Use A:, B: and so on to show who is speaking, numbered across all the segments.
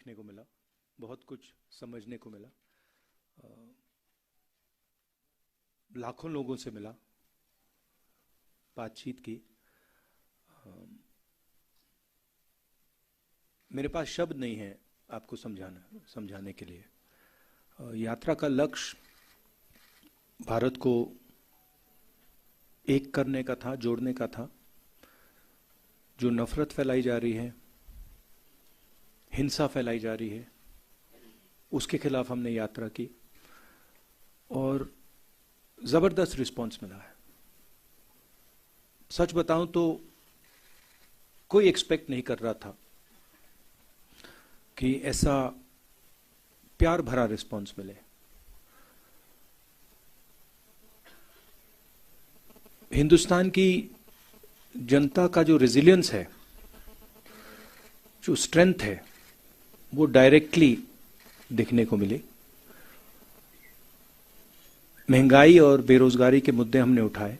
A: देखने को मिला, बहुत कुछ समझने को मिला, लाखों लोगों से मिला, बातचीत की। मेरे पास शब्द नहीं है आपको समझाने के लिए। यात्रा का लक्ष्य भारत को एक करने का था, जोड़ने का था। जो नफरत फैलाई जा रही है, हिंसा फैलाई जा रही है, उसके खिलाफ हमने यात्रा की और जबरदस्त रिस्पांस मिला है। सच बताऊं तो कोई एक्सपेक्ट नहीं कर रहा था कि ऐसा प्यार भरा रिस्पांस मिले। हिंदुस्तान की जनता का जो रेजिलियंस है, जो स्ट्रेंथ है, वो डायरेक्टली दिखने को मिली। महंगाई और बेरोजगारी के मुद्दे हमने उठाए,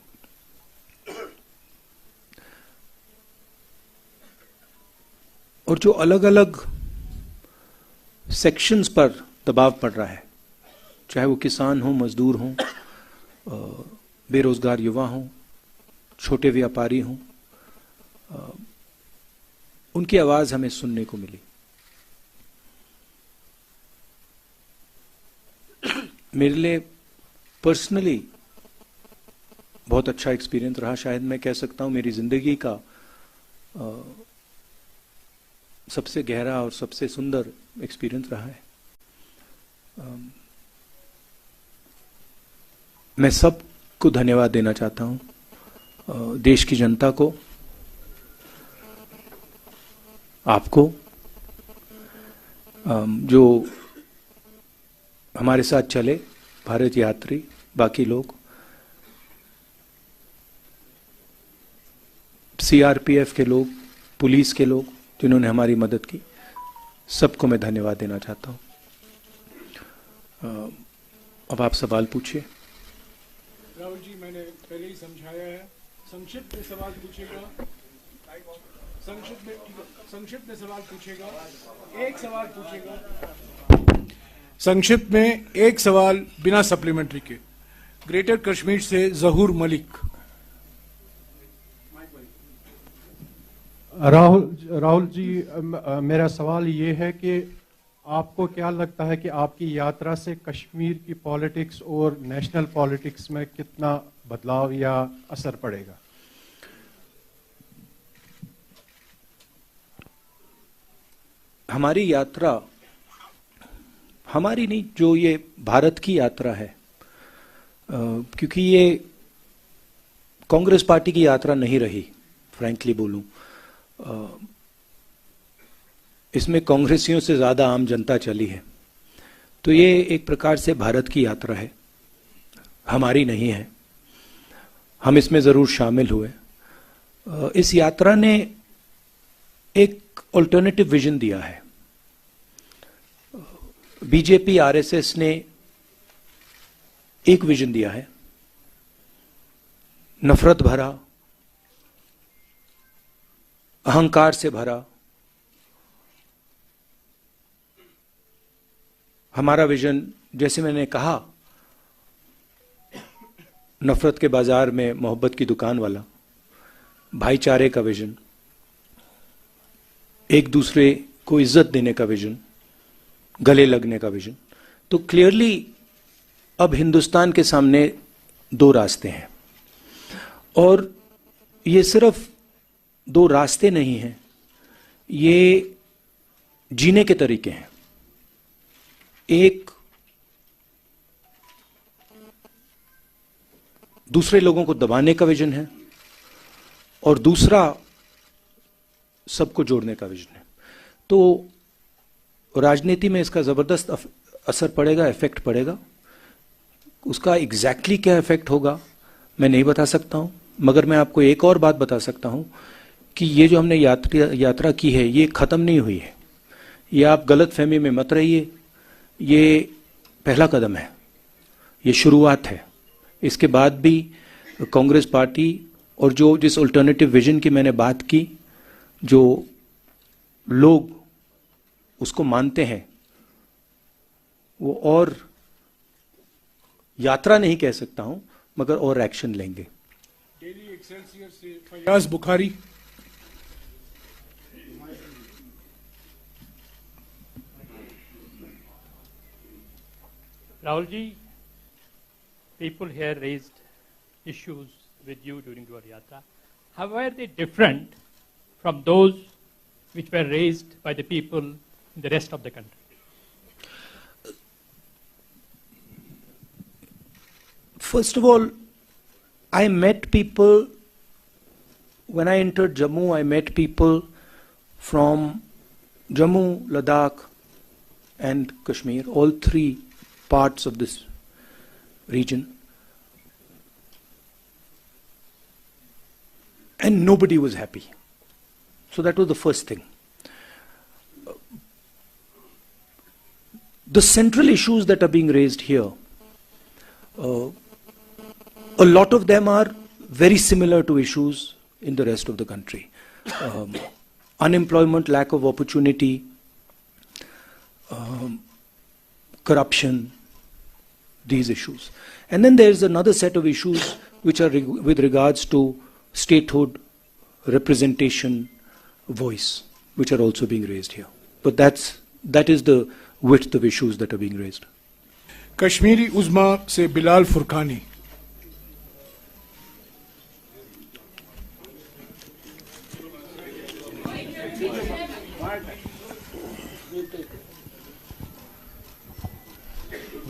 A: और जो अलग अलग सेक्शंस पर दबाव पड़ रहा है, चाहे वो किसान हो, मजदूर हो, बेरोजगार युवा हो, छोटे व्यापारी हों, उनकी आवाज हमें सुनने को मिली। मेरे लिए पर्सनली बहुत अच्छा एक्सपीरियंस रहा। शायद मैं कह सकता हूं मेरी जिंदगी का सबसे गहरा और सबसे सुंदर एक्सपीरियंस रहा है। मैं सबको धन्यवाद देना चाहता हूं, देश की जनता को, आपको, जो हमारे साथ चले, भारत यात्री, बाकी लोग, सीआरपीएफ के लोग, पुलिस के लोग जिन्होंने हमारी मदद की, सबको मैं धन्यवाद देना चाहता हूं। अब आप सवाल पूछिए।
B: राहुल जी, मैंने पहले ही समझाया है, संक्षिप्त में सवाल पूछेगा, संक्षिप्त में सवाल पूछेगा, एक सवाल पूछेगा, संक्षिप्त में एक सवाल बिना सप्लीमेंट्री के। ग्रेटर कश्मीर से जहूर मलिक।
C: राहुल जी, मेरा सवाल ये है कि आपको क्या लगता है कि आपकी यात्रा से कश्मीर की पॉलिटिक्स और नेशनल पॉलिटिक्स में कितना बदलाव या असर पड़ेगा?
A: हमारी यात्रा, हमारी नहीं, जो ये भारत की यात्रा है, क्योंकि ये कांग्रेस पार्टी की यात्रा नहीं रही, फ्रैंकली बोलूं, इसमें कांग्रेसियों से ज्यादा आम जनता चली है। तो ये एक प्रकार से भारत की यात्रा है, हमारी नहीं है। हम इसमें जरूर शामिल हुए। इस यात्रा ने एक ऑल्टरनेटिव विजन दिया है। बीजेपी, आरएसएस ने एक विजन दिया है, नफरत भरा, अहंकार से भरा। हमारा विजन, जैसे मैंने कहा, नफरत के बाजार में मोहब्बत की दुकान वाला, भाईचारे का विजन, एक दूसरे को इज्जत देने का विजन, गले लगने का विजन। तो क्लियरली अब हिंदुस्तान के सामने दो रास्ते हैं, और ये सिर्फ दो रास्ते नहीं हैं, ये जीने के तरीके हैं। एक दूसरे लोगों को दबाने का विजन है, और दूसरा सबको जोड़ने का विजन है। तो राजनीति में इसका जबरदस्त असर पड़ेगा, इफेक्ट पड़ेगा। उसका एग्जैक्टली क्या इफेक्ट होगा मैं नहीं बता सकता हूं, मगर मैं आपको एक और बात बता सकता हूं कि ये जो हमने यात्रा की है, ये खत्म नहीं हुई है। ये आप गलत फहमी में मत रहिए, ये पहला कदम है, ये शुरुआत है। इसके बाद भी कांग्रेस पार्टी और जो जिस अल्टरनेटिव विजन की मैंने बात की, जो लोग उसको मानते हैं वो और यात्रा नहीं कह सकता हूं मगर और एक्शन लेंगे।
B: डेली एक्सेलसियर से Fayaz Bukhari.
D: Rahul ji, people here raised issues with you during your yatra. How were they different from those which were raised by the people in the rest of the country?
A: First of all, I met people, when I entered Jammu, I met people from Jammu, Ladakh and Kashmir, all three parts of this region. And nobody was happy. So that was the first thing. The central issues that are being raised here, a lot of them are very similar to issues in the rest of the country. Unemployment, lack of opportunity, corruption, these issues. And then there's another set of issues which are with regards to statehood, representation, voice, which are also being raised here. But that is the width of issues that are being raised.
B: Kashmiri उज़्मा से बिलाल फुरकानी।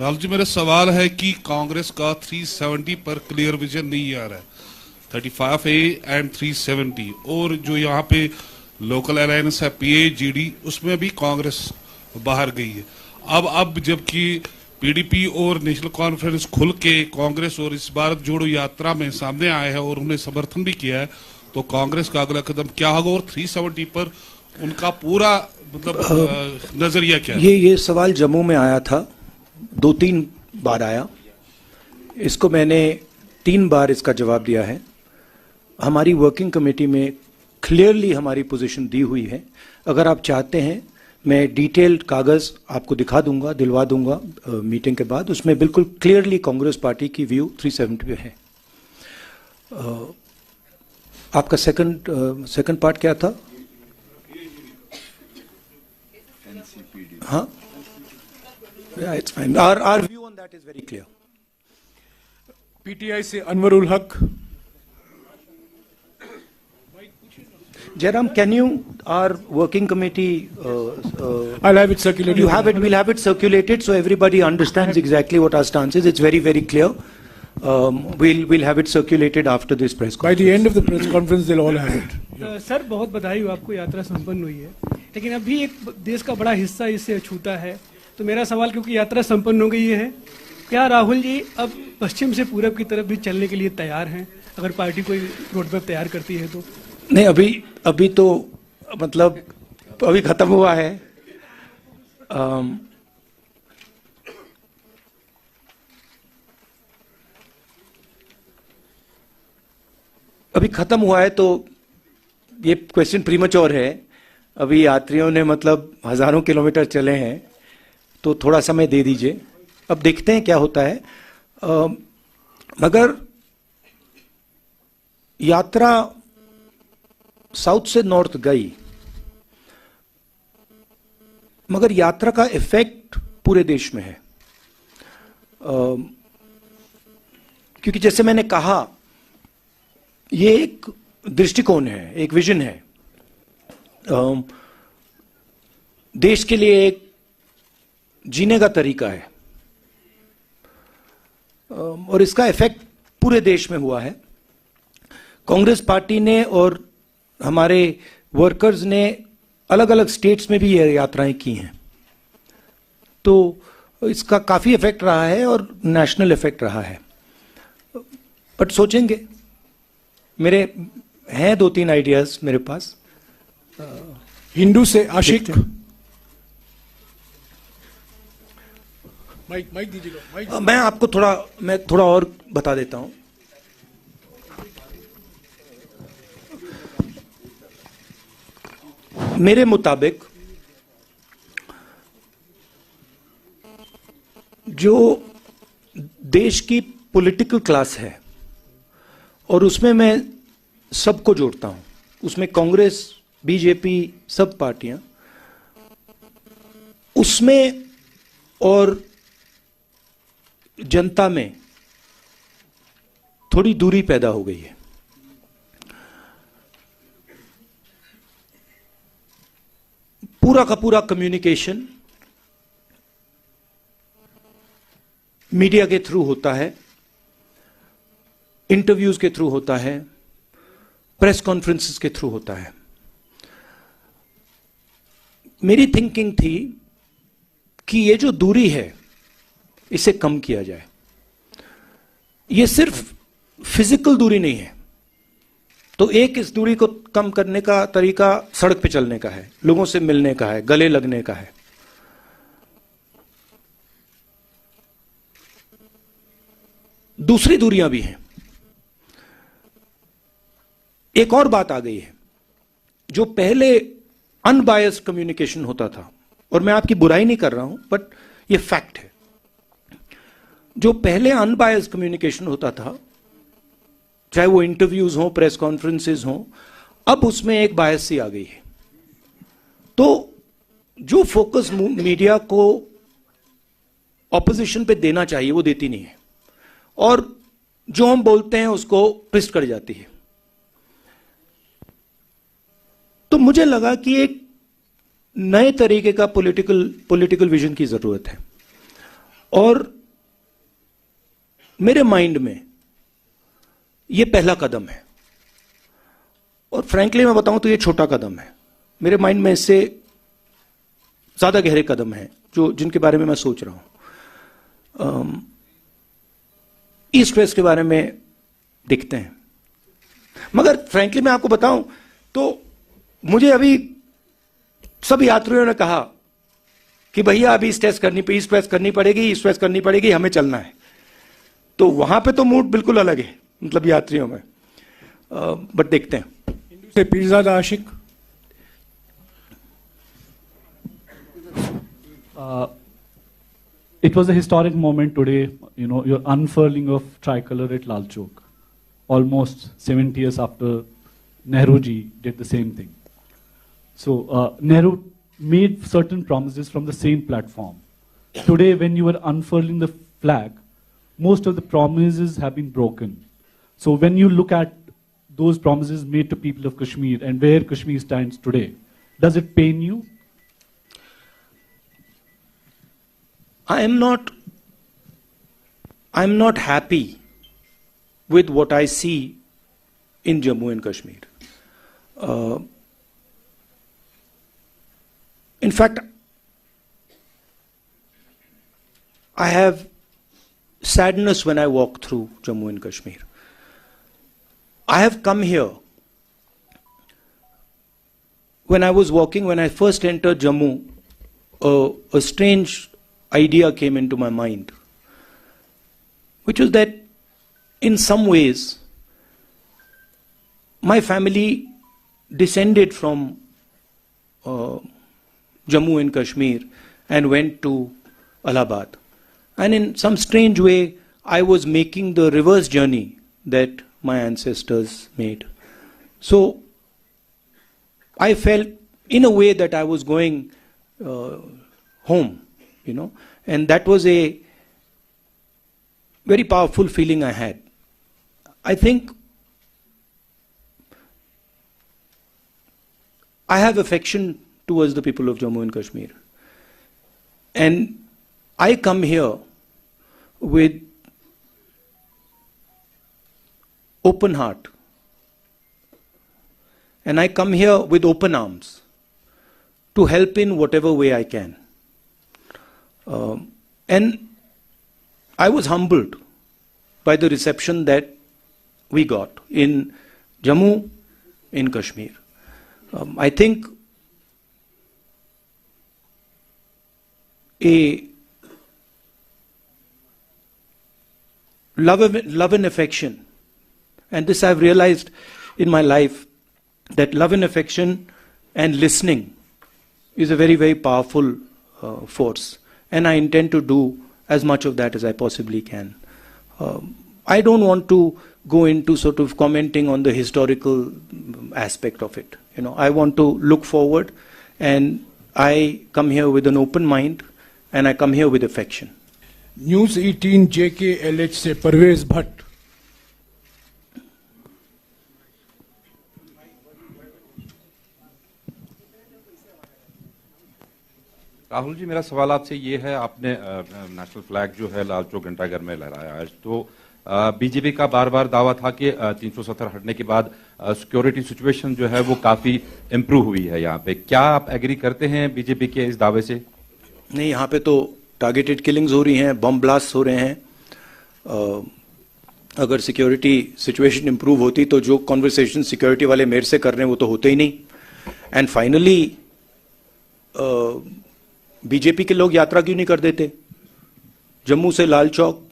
E: राहुल जी, मेरा सवाल है कि कांग्रेस का 370 पर clear vision नहीं आ रहा है, 35A एंड 370, और जो यहाँ पे लोकल अलायंस है PAGD, उसमें भी कांग्रेस बाहर गई है। अब जबकि PDP और नेशनल कॉन्फ्रेंस खुल के कांग्रेस और इस भारत जोड़ो यात्रा में सामने आए हैं और उन्हें समर्थन भी किया है, तो कांग्रेस का अगला कदम क्या होगा और 370 पर उनका पूरा मतलब नजरिया क्या है?
A: ये सवाल जम्मू में आया था, 2-3 बार आया। इसको मैंने 3 बार इसका जवाब दिया है। हमारी वर्किंग कमेटी में क्लियरली हमारी पोजीशन दी हुई है। अगर आप चाहते हैं मैं डिटेल्ड कागज आपको दिखा दूंगा, दिलवा दूंगा मीटिंग के बाद। उसमें बिल्कुल क्लियरली कांग्रेस पार्टी की व्यू 370 पे है। आपका सेकंड पार्ट क्या था? हाँ, it's fine. Our view on that is very clear.
B: PTI से अनवरुल हक।
A: Jairam, can you, our working committee,
B: I'll have it circulated.
A: You have it, we'll have it circulated so everybody understands exactly what our stance is. It's very, very clear. We'll have it circulated after this press
B: By
A: conference.
B: the end of the press conference, they'll all have it.
F: Sir, बहुत बधाई हो, आपको यात्रा संपन्न हुई है, लेकिन अभी एक देश का बड़ा हिस्सा इससे छूटा है। तो मेरा सवाल, क्योंकि यात्रा संपन्न हो गई है, क्या राहुल जी अब पश्चिम से पूरब की तरफ भी चलने के लिए तैयार हैं, अगर पार्टी कोई रोड मैप तैयार करती है तो?
A: नहीं, अभी तो मतलब अभी खत्म हुआ है। अभी खत्म हुआ है तो ये क्वेश्चन प्रीमैच्योर है। अभी यात्रियों ने मतलब हजारों किलोमीटर चले हैं, तो थोड़ा समय दे दीजिए, अब देखते हैं क्या होता है। मगर यात्रा साउथ से नॉर्थ गई, मगर यात्रा का इफेक्ट पूरे देश में है। क्योंकि जैसे मैंने कहा, ये एक दृष्टिकोण है, एक विजन है, देश के लिए एक जीने का तरीका है, और इसका इफेक्ट पूरे देश में हुआ है। कांग्रेस पार्टी ने और हमारे वर्कर्स ने अलग अलग स्टेट्स में भी ये यात्राएं की हैं, तो इसका काफी इफेक्ट रहा है और नेशनल इफेक्ट रहा है। बट सोचेंगे, मेरे हैं 2-3 आइडियाज मेरे पास।
B: हिंदू से आशिक। माइक दीजिएगा।
A: मैं आपको थोड़ा और बता देता हूं। मेरे मुताबिक जो देश की पॉलिटिकल क्लास है और उसमें मैं सबको जोड़ता हूं, उसमें कांग्रेस, बीजेपी, सब पार्टियां, उसमें और जनता में थोड़ी दूरी पैदा हो गई है। पूरा का पूरा कम्युनिकेशन मीडिया के थ्रू होता है, इंटरव्यूज के थ्रू होता है, प्रेस कॉन्फ्रेंसेस के थ्रू होता है। मेरी थिंकिंग थी कि ये जो दूरी है इसे कम किया जाए। ये सिर्फ फिजिकल दूरी नहीं है, तो एक इस दूरी को कम करने का तरीका सड़क पे चलने का है, लोगों से मिलने का है, गले लगने का है। दूसरी दूरियां भी हैं। एक और बात आ गई है, जो पहले अनबायस्ड कम्युनिकेशन होता था, और मैं आपकी बुराई नहीं कर रहा हूं, बट ये फैक्ट है। जो पहले अनबायस्ड कम्युनिकेशन होता था, चाहे वो इंटरव्यूज हो, प्रेस कॉन्फ्रेंसेस हो, अब उसमें एक बायस सी आ गई है। तो जो फोकस मीडिया को ऑपोजिशन पे देना चाहिए वो देती नहीं है, और जो हम बोलते हैं उसको ट्विस्ट कर जाती है। तो मुझे लगा कि एक नए तरीके का पॉलिटिकल विजन की जरूरत है, और मेरे माइंड में ये पहला कदम है। और फ्रैंकली मैं बताऊं तो ये छोटा कदम है। मेरे माइंड में इससे ज्यादा गहरे कदम हैं जिनके बारे में मैं सोच रहा हूं। ईस्ट वेस्ट के बारे में दिखते हैं, मगर फ्रैंकली मैं आपको बताऊं तो मुझे अभी सब यात्रियों ने कहा कि भैया अभी ईस्ट वेस्ट करनी पड़ेगी, हमें चलना है। तो वहां पे तो मूड बिल्कुल अलग है, मतलब यात्रियों में। बट देखते हैं।
B: हिंदू से पीरजादा आशिक।
G: It was a historic moment today, your unfurling of tricolor at Lal Chowk, almost 70 years after Nehru ji did the same thing. So Nehru made certain promises from the same platform. Today, when you are unfurling the flag, most of the promises have been broken. So when you look at those promises made to people of Kashmir and where Kashmir stands today, does it pain you?
A: I'm not happy with what I see in Jammu and Kashmir. In fact, I have sadness when I walk through Jammu and Kashmir. I have come here. When I was walking, when I first entered Jammu, a strange idea came into my mind, which was that in some ways, my family descended from Jammu and Kashmir and went to Allahabad. And in some strange way, I was making the reverse journey that my ancestors made. So I felt in a way that I was going home, and that was a very powerful feeling I had. I think I have affection towards the people of Jammu and Kashmir. And I come here with open heart. And I come here with open arms to help in whatever way I can. And I was humbled by the reception that we got in Jammu, in Kashmir. I think a love and affection, and this I've realized in my life, that love and affection and listening is a very, very powerful force. And I intend to do as much of that as I possibly can. I don't want to go into sort of commenting on the historical aspect of it. I want to look forward, and I come here with an open mind, and I come here with affection.
B: News 18 JKLH से परवेज भट्ट।
H: राहुल जी, मेरा सवाल आपसे ये है, आपने national flag जो है लाल चौक घंटाघर में लहराया आज, तो बीजेपी का बार बार दावा था कि 370 हटने के बाद सिक्योरिटी सिचुएशन जो है वो काफी इम्प्रूव हुई है यहाँ पे। क्या आप एग्री करते हैं बीजेपी के इस दावे से?
A: नहीं, यहाँ पे तो टारगेटेड किलिंग्स हो रही हैं, बम ब्लास्ट हो रहे हैं। अगर सिक्योरिटी सिचुएशन इंप्रूव होती तो जो कॉन्वर्सेशन सिक्योरिटी वाले मेरे से कर रहे हैं वो तो होते ही नहीं। एंड फाइनली बीजेपी के लोग यात्रा क्यों नहीं कर देते जम्मू से Lal Chowk?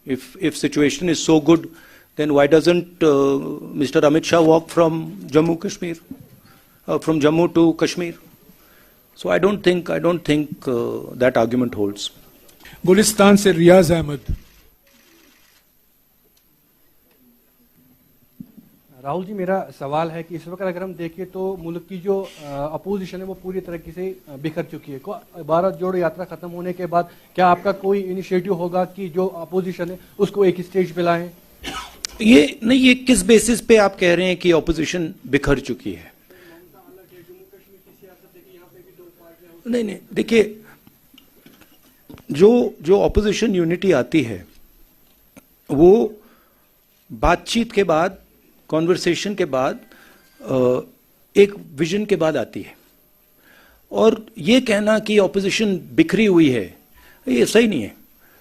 A: If situation is so good, then why doesn't Mr. Amit Shah walk from Jammu Kashmir, from Jammu to Kashmir? So I don't think that argument holds.
B: Gulistan से रियाज अहमद।
I: राहुल जी, मेरा सवाल है कि इस वक्त अगर हम देखें तो मुल्क की जो अपोजिशन है वो पूरी तरीके से बिखर चुकी है। भारत जोड़ो यात्रा खत्म होने के बाद क्या आपका कोई इनिशिएटिव होगा कि जो अपोजिशन है उसको एक स्टेज पे लाएं?
A: ये किस बेसिस पे आप कह रहे हैं कि अपोजिशन बिखर चुकी है? नहीं, देखिए, जो अपोजिशन यूनिटी आती है वो बातचीत के बाद, कॉन्वर्सेशन के बाद, एक विजन के बाद आती है। और ये कहना कि ऑपोजिशन बिखरी हुई है, ये सही नहीं है।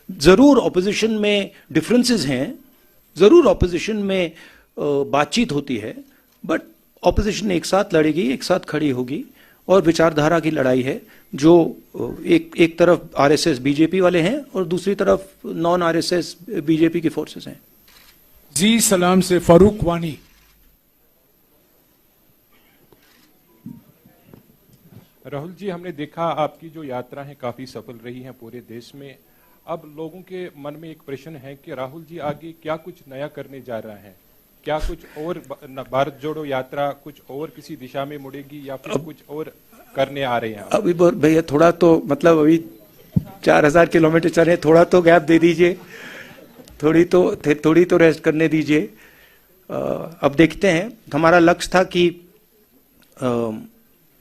A: जरूर ऑपोजिशन में डिफरेंसेस हैं, जरूर ऑपोजिशन में बातचीत होती है, बट ऑपोजिशन एक साथ लड़ेगी, एक साथ खड़ी होगी, और विचारधारा की लड़ाई है। जो एक तरफ आरएसएस बीजेपी वाले हैं और दूसरी तरफ नॉन आरएसएस बीजेपी की फोर्सेस हैं।
B: जी सलाम से फारूक वानी।
J: राहुल जी, हमने देखा आपकी जो यात्रा है काफी सफल रही है पूरे देश में। अब लोगों के मन में एक प्रश्न है कि राहुल जी आगे क्या कुछ नया करने जा रहे हैं? क्या कुछ और भारत जोड़ो यात्रा कुछ और किसी दिशा में मुड़ेगी या फिर कुछ और करने आ रहे हैं?
A: अभी भैया थोड़ा तो मतलब अभी 4000 किलोमीटर चले, थोड़ा तो गैप दे दीजिए, थोड़ी तो रेस्ट करने दीजिए। अब देखते हैं। हमारा लक्ष्य था कि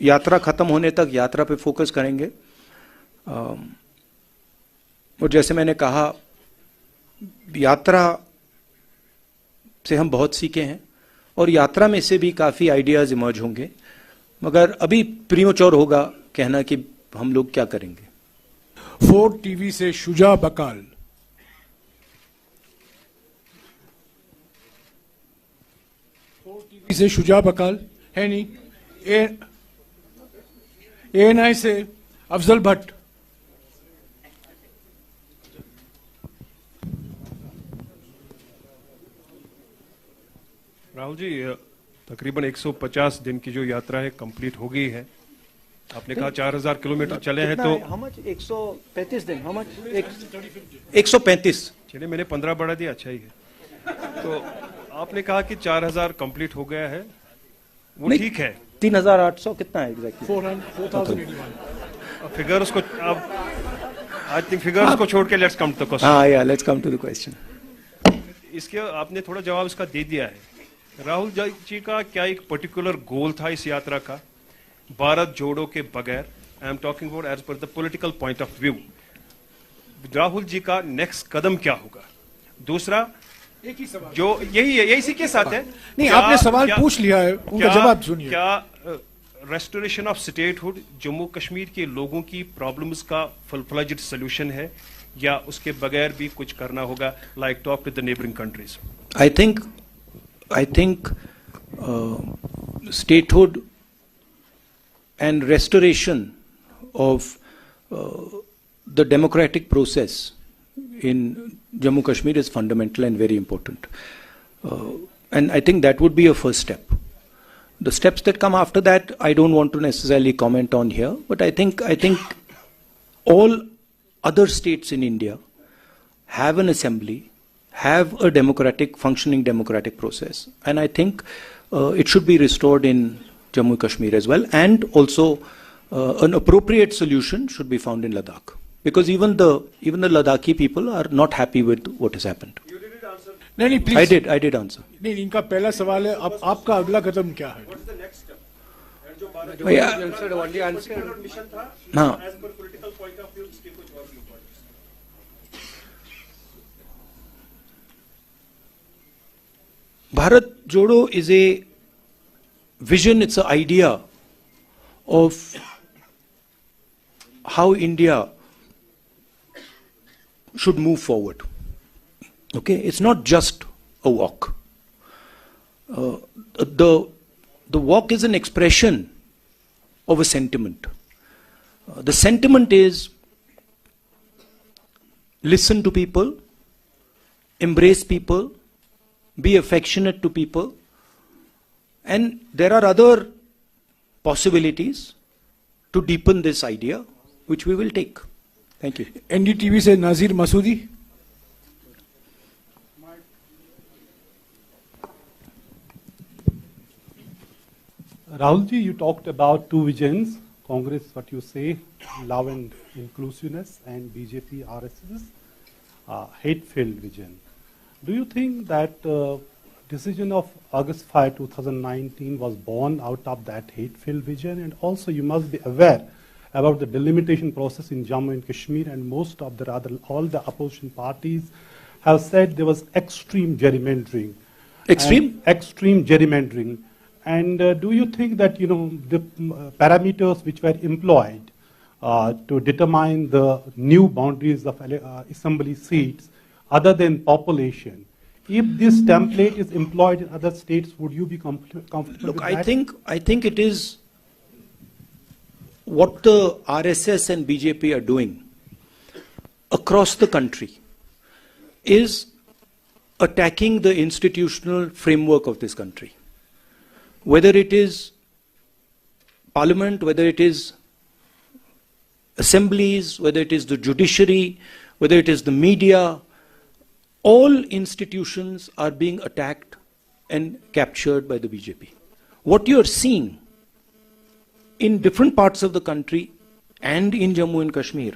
A: यात्रा खत्म होने तक यात्रा पे फोकस करेंगे। और जैसे मैंने कहा, यात्रा से हम बहुत सीखे हैं और यात्रा में से भी काफी आइडियाज इमर्ज होंगे, मगर अभी प्रीमोच्योर होगा कहना कि हम लोग क्या करेंगे।
B: 4 टीवी से शुजा बकाल। टीवी से शुजा बकाल है नहीं। एएनआई से अफजल भट्ट।
J: राहुल जी, तकरीबन 150 दिन की जो यात्रा है कंप्लीट हो गई है। आपने कहा 4000 किलोमीटर चले हैं, तो
A: 135 दिन, 135।
J: चलिए, मैंने 15 बढ़ा दिया, अच्छा ही है। तो आपने कहा कि 4000 कंप्लीट हो गया है, वो ठीक है।
A: 3800 कितना है एग्जैक्टली?
J: 4000। फिगर्स को अब आई थिंक फिगर्स को छोड़ के let's come to the question.
A: हाँ, yeah let's come to the question.
J: इसके आपने थोड़ा जवाब इसका दे दिया है। राहुल जी का क्या एक पर्टिकुलर गोल था इस यात्रा का भारत जोड़ो के बगैर? I am talking about as per the political point of view. Rahul ji का नेक्स्ट कदम क्या होगा? दूसरा,
B: एक ही सवाल
J: जो यही है, यही इसी के साथ है।
B: नहीं, आपने सवाल पूछ लिया है, उनका जवाब सुनिए।
J: क्या restoration of statehood Jammu Kashmir के लोगों की प्रॉब्लम्स का फुल फ्लेज्ड सॉल्यूशन है या उसके बगैर भी कुछ करना होगा, like talk to the neighbouring countries?
A: I think statehood and restoration of the democratic process in Jammu Kashmir is fundamental and very important. And I think that would be a first step. The steps that come after that, I don't want to necessarily comment on here, but I think all other states in India have an assembly, have a functioning democratic process. And I think it should be restored in Jammu and Kashmir as well. And also an appropriate solution should be found in Ladakh. Because even the Ladakhi people are not happy with what has happened.
B: You didn't answer. नहीं please.
A: I did answer.
B: नहीं इनका पहला सवाल है अब आपका अगला कदम क्या है? What's the next step?
A: हाँ. Bharat Jodo is a vision, it's an idea of how India should move forward. Okay, it's not just a walk. The walk is an expression of a sentiment. The sentiment is listen to people, embrace people, be affectionate to people, and there are other possibilities to deepen this idea, which we will take. Thank you.
B: NDTV से नाजिर Masoodi.
K: Rahul ji, you talked about two visions, Congress, what you say, love and inclusiveness, and BJP, RSS, hate-filled vision. Do you think that decision of August 5, 2019 was born out of that hate-filled vision? And also you must be aware about the delimitation process in Jammu and Kashmir, and most of all the opposition parties have said there was extreme gerrymandering. Extreme gerrymandering. And do you think that, the parameters which were employed to determine the new boundaries of assembly seats, other than population, if this template is employed in other states, would you be comfortable with that?
A: I think it is what the RSS and BJP are doing across the country is attacking the institutional framework of this country. Whether it is parliament, whether it is assemblies, whether it is the judiciary, whether it is the media, all institutions are being attacked and captured by the BJP. What you are seeing in different parts of the country and in Jammu and Kashmir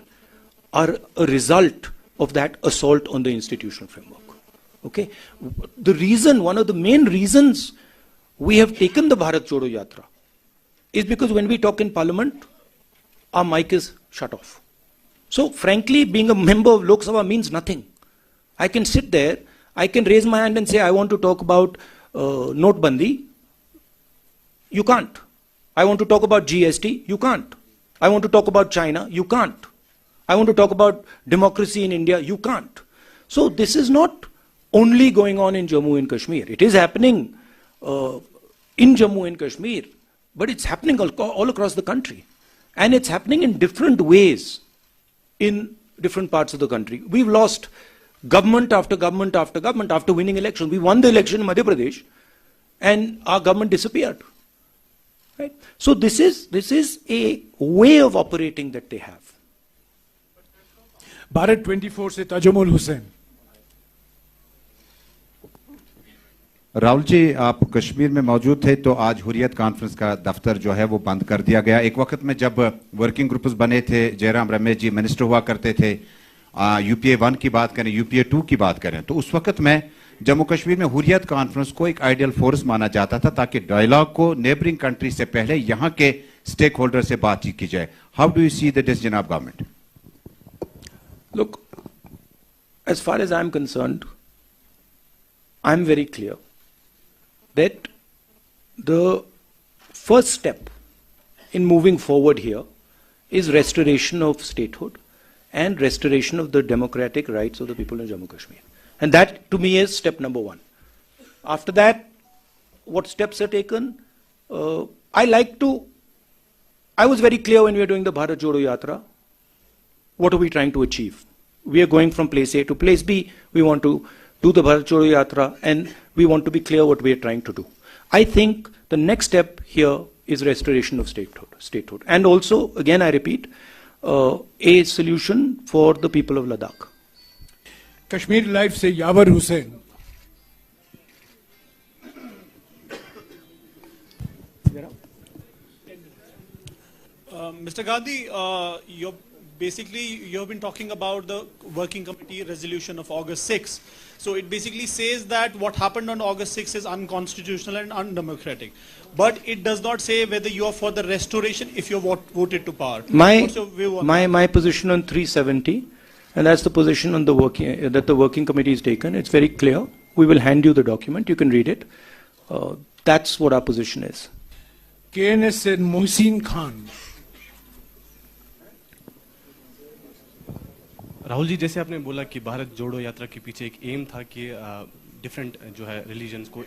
A: are a result of that assault on the institutional framework. Okay? One of the main reasons we have taken the Bharat Jodo Yatra is because when we talk in parliament, our mic is shut off. So frankly, being a member of Lok Sabha means nothing. I can sit there, I can raise my hand and say, I want to talk about Notbandi. You can't. I want to talk about GST. You can't. I want to talk about China. You can't. I want to talk about democracy in India. You can't. So this is not only going on in Jammu and Kashmir. It is happening in Jammu and Kashmir, but it's happening all across the country. And it's happening in different ways in different parts of the country. We've lost government after government after government after winning elections. We won the election in Madhya Pradesh and our government disappeared. Right? So this is a way of operating that they have.
B: Bharat 24 से ताजुमुल हुसैन.
H: राहुल जी, आप कश्मीर में मौजूद थे तो आज Hurriyat conference का दफ्तर जो है वो बंद कर दिया गया. एक वक्त में जब वर्किंग ग्रुप्स बने थे, जयराम रमेश जी मिनिस्टर हुआ करते थे, यूपीए 1 की बात करें, यूपीए 2 की बात करें, तो उस वक्त में जम्मू कश्मीर में हुर्रियत कॉन्फ्रेंस को एक आइडियल फोर्स माना जाता था ताकि डायलॉग को नेबरिंग कंट्री से पहले यहाँ के स्टेक होल्डर से बातचीत की जाए. How do you see the decision of government?
A: Look, as far as I'm concerned, I'm very clear that the first step in moving forward here is restoration of statehood and restoration of the democratic rights of the people in Jammu Kashmir. And that to me is step number 1. After that, what steps are taken? I was very clear when we were doing the Bharat Jodo Yatra. What are we trying to achieve? We are going from place A to place B. We want to do the Bharat Jodo Yatra and we want to be clear what we are trying to do. I think the next step here is restoration of statehood. And also, again I repeat, a solution for the people of Ladakh.
B: Kashmir live से यावर Hussain.
L: Mr. Gandhi, you have been talking about the working committee resolution of August 6. So it basically says that what happened on August 6 is unconstitutional and undemocratic. But it does not say whether you are for the restoration if you voted to power. What's your view on that?
A: My position on 370, and that's the position on the working committee has taken. It's very clear. We will hand you the document. You can read it. That's what our position is.
B: KNS से मोहसिन खान.
M: राहुल जी, जैसे आपने बोला कि भारत जोड़ो यात्रा के पीछे एक एम था कि डिफरेंट जो है रिलीजन्स को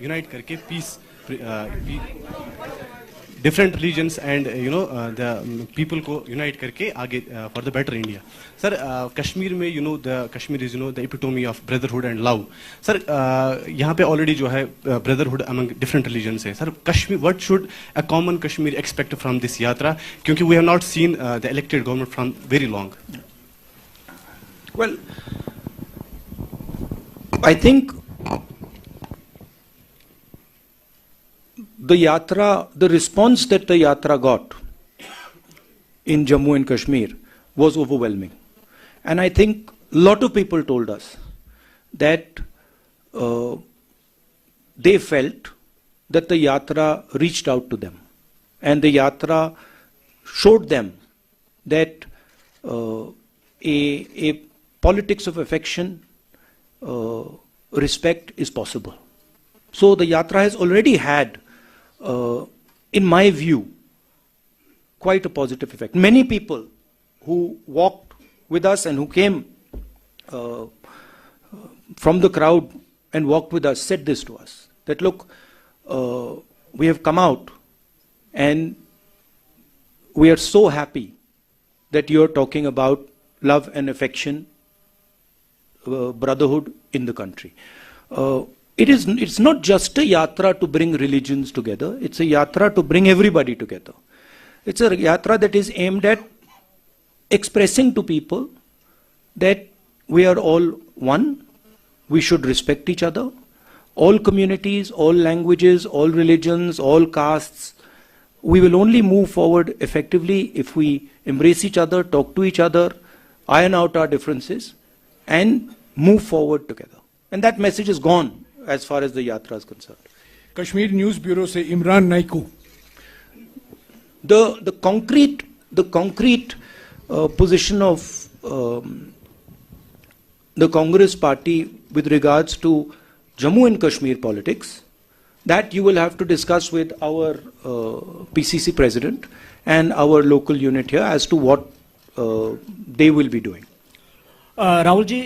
M: यूनाइट करके peace, different religions and the people को यूनाइट करके आगे for the better India. Sir, Kashmir में the Kashmir is the epitome of brotherhood and love. Sir, यहाँ पे ऑलरेडी जो है ब्रदरहुड अमंग डिफरेंट रिलीजन्स है. Sir, Kashmir, what should a common Kashmir expect from this yatra, क्योंकि we have not seen the elected government from very long.
A: Well, I think the response that the yatra got in Jammu and Kashmir was overwhelming. And I think a lot of people told us that they felt that the yatra reached out to them. And the yatra showed them that a politics of affection, respect is possible. So the yatra has already had, in my view, quite a positive effect. Many people who walked with us and who came from the crowd and walked with us said this to us, that look, we have come out and we are so happy that you are talking about love and affection, brotherhood in the country. It's not just a yatra to bring religions together. It's a yatra to bring everybody together. It's a yatra that is aimed at expressing to people that we are all one. We should respect each other. All communities, all languages, all religions, all castes. We will only move forward effectively if we embrace each other, talk to each other, iron out our differences, and move forward together. And that message is gone as far as the yatra is concerned.
B: Kashmir News Bureau से Imran Naikoo.
A: The concrete position of the Congress party with regards to Jammu and Kashmir politics, that you will have to discuss with our PCC president and our local unit here as to what they will be doing.
N: Rahul ji,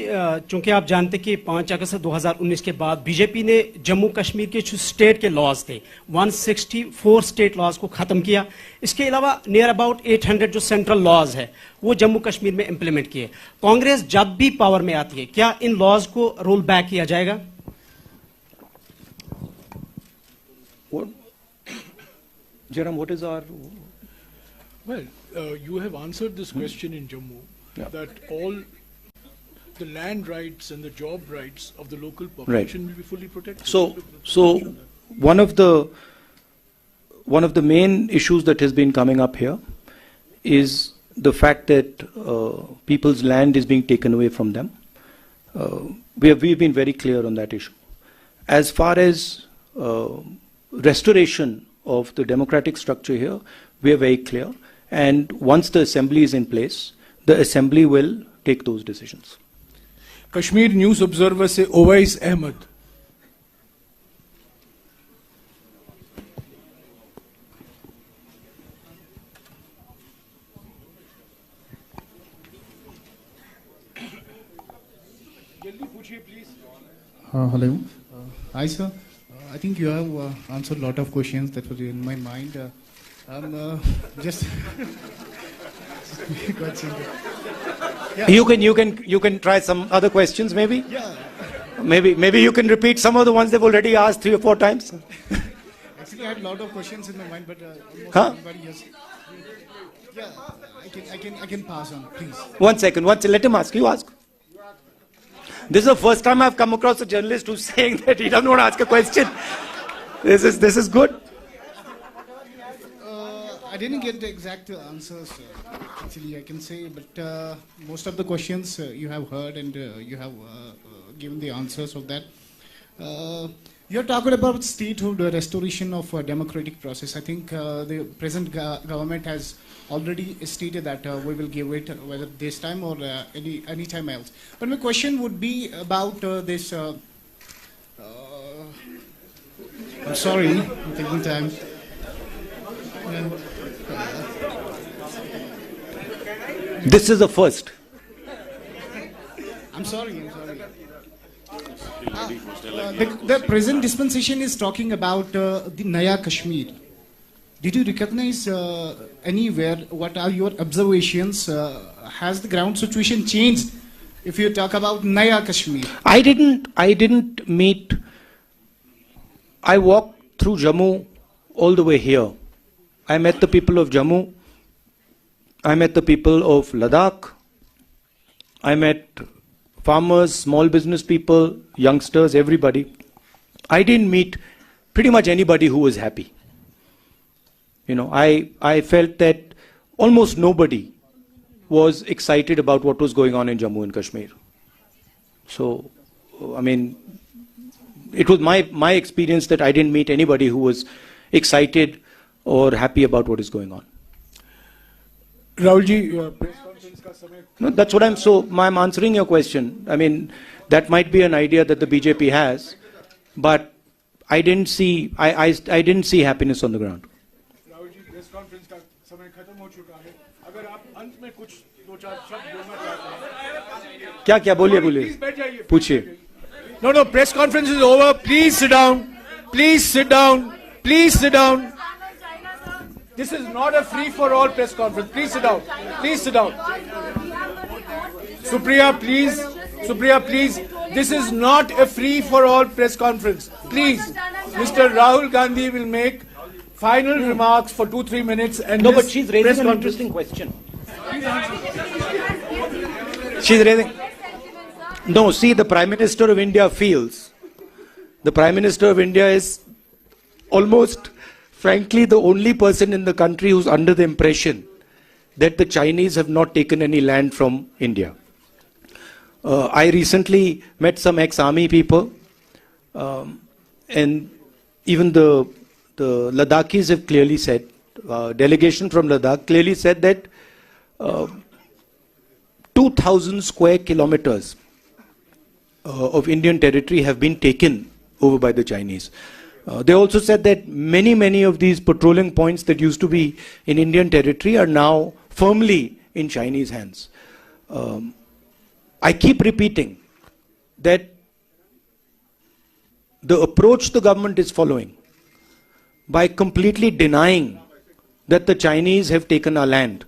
N: चूंकि आप जानते कि 5 अगस्त 2019 के बाद BJP ने जम्मू कश्मीर के जो state के लॉज थे 164 स्टेट लॉज को खत्म किया. इसके अलावा नियर अबाउट 800 जो सेंट्रल लॉज है वो जम्मू कश्मीर में इंप्लीमेंट किए. कांग्रेस जब भी पावर में आती है, क्या इन लॉज को रोल बैक किया जाएगा?
A: Jairam, what is our...
B: Well, you have answered this question in Jammu, that all the land rights and the job rights of the local population will be fully protected.
A: So one of the main issues that has been coming up here is the fact that people's land is being taken away from them. We've been very clear on that issue. As far as restoration of the democratic structure here, we are very clear. And once the assembly is in place, the assembly will take those decisions.
B: Kashmir News Observer से Owais Ahmed.
O: Hello. Hi, sir. I think you have answered a lot of questions that were in my mind. Just quite simple. Yeah.
A: You can try some other questions, maybe.
O: Yeah.
A: Maybe you can repeat some of the ones they've already asked 3 or 4 times.
O: Actually, I had a lot of questions in my mind, but almost
A: Huh?
O: everybody has. Yeah, I can pass on, please.
A: One second, let him ask. You ask. This is the first time I've come across a journalist who's saying that he doesn't want to ask a question. This is good.
O: I didn't get the exact answers, actually, I can say, but most of the questions you have heard and you have given the answers of that. You're talking about statehood, restoration of democratic process. I think the present government has already stated that we will give it, whether this time or any time else. But my question would be about this. I'm sorry, I'm taking time.
A: This is the first.
O: I'm sorry. The present dispensation is talking about the Naya Kashmir. Did you recognize anywhere? What are your observations? Has the ground situation changed? If you talk about Naya Kashmir,
A: I didn't meet. I walked through Jammu all the way here. I met the people of Jammu. I met the people of Ladakh. I met farmers, small business people, youngsters, everybody. I didn't meet pretty much anybody who was happy. I felt that almost nobody was excited about what was going on in Jammu and Kashmir. So, I mean, it was my experience that I didn't meet anybody who was excited or happy about what is going on.
B: Rahul ji, press conference ka samay.
A: No, that's what I'm answering your question. I mean, that might be an idea that the BJP has, but I didn't see happiness on the ground.
B: Rahul ji, press conference ka samay khatam ho chuka hai. Agar aap ant mein kuch do char shabd bolna chahte hain.
A: क्या बोलिए
B: Please बैठ जाइए.
A: पूछिए.
B: No, press conference is over. Please sit down. Please sit down. Please sit down. This is not a free-for-all press conference. Please sit down. Please sit down. Supriya, please. Supriya, please. This is not a free-for-all press conference. Please. Mr. Rahul Gandhi will make final remarks for 2-3 minutes. And
A: No, but she's raising an interesting question. She's raising. No, see, the Prime Minister of India feels. The Prime Minister of India is almost, frankly, the only person in the country who's under the impression that the Chinese have not taken any land from India. I recently met some ex-army people, and even the Ladakhis have clearly said, delegation from Ladakh clearly said that 2,000 square kilometers of Indian territory have been taken over by the Chinese. They also said that many of these patrolling points that used to be in Indian territory are now firmly in Chinese hands. I keep repeating that the approach the government is following by completely denying that the Chinese have taken our land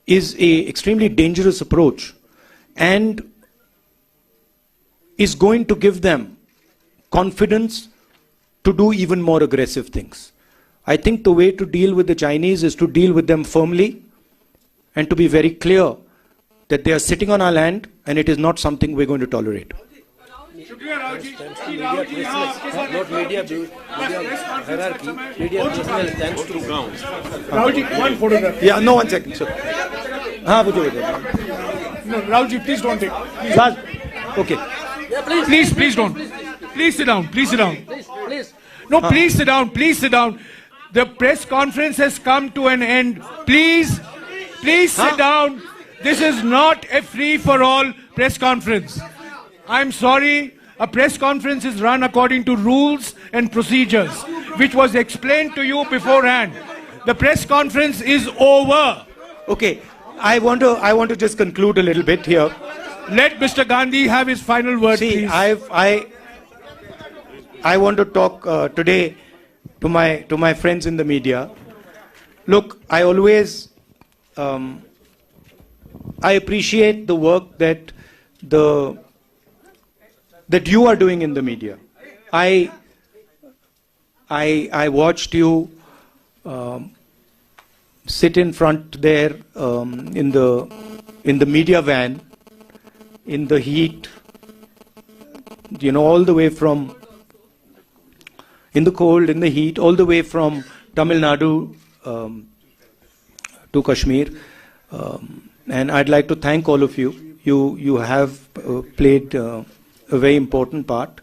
A: is an extremely dangerous approach and is going to give them confidence to do even more aggressive things. I think the way to deal with the Chinese is to deal with them firmly and to be very clear that they are sitting on our land and it is not something we're going to tolerate.
P: Not media hierarchy, media personnel thanks to ground.
B: Rahulji, one photograph.
A: Yeah, no, 1 second. Sir.
B: No, Rahulji, please don't take.
A: Okay.
B: Yeah, please don't. Please sit down. Please sit down.
P: Please.
B: No, please sit down. Please sit down. The press conference has come to an end. Please sit down. This is not a free-for-all press conference. I'm sorry. A press conference is run according to rules and procedures, which was explained to you beforehand. The press conference is over.
A: Okay. I want to just conclude a little bit here.
B: Let Mr. Gandhi have his final word,
A: See,
B: please.
A: I want to talk today to my friends in the media. Look, I always I appreciate the work that you are doing in the media. I watched you sit in front there in the media van, in the heat, all the way from, in the cold, in the heat, all the way from Tamil Nadu to Kashmir. And I'd like to thank all of you. You have played a very important part.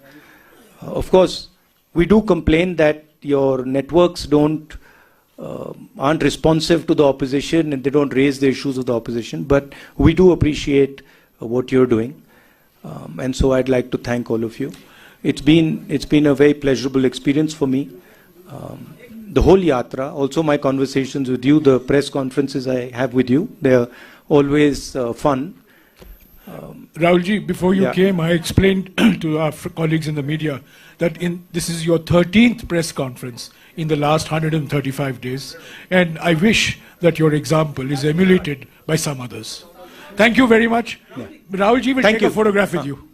A: Of course, we do complain that your networks aren't responsive to the opposition and they don't raise the issues of the opposition, but we do appreciate what you're doing. And so I'd like to thank all of you. It's been a very pleasurable experience for me. The whole yatra, also my conversations with you, the press conferences I have with you, they're always fun.
B: Rahulji, before you came, I explained to our colleagues in the media that this is your 13th press conference in the last 135 days, and I wish that your example is emulated by some others. Thank you very much. Rahulji will take a photograph with you.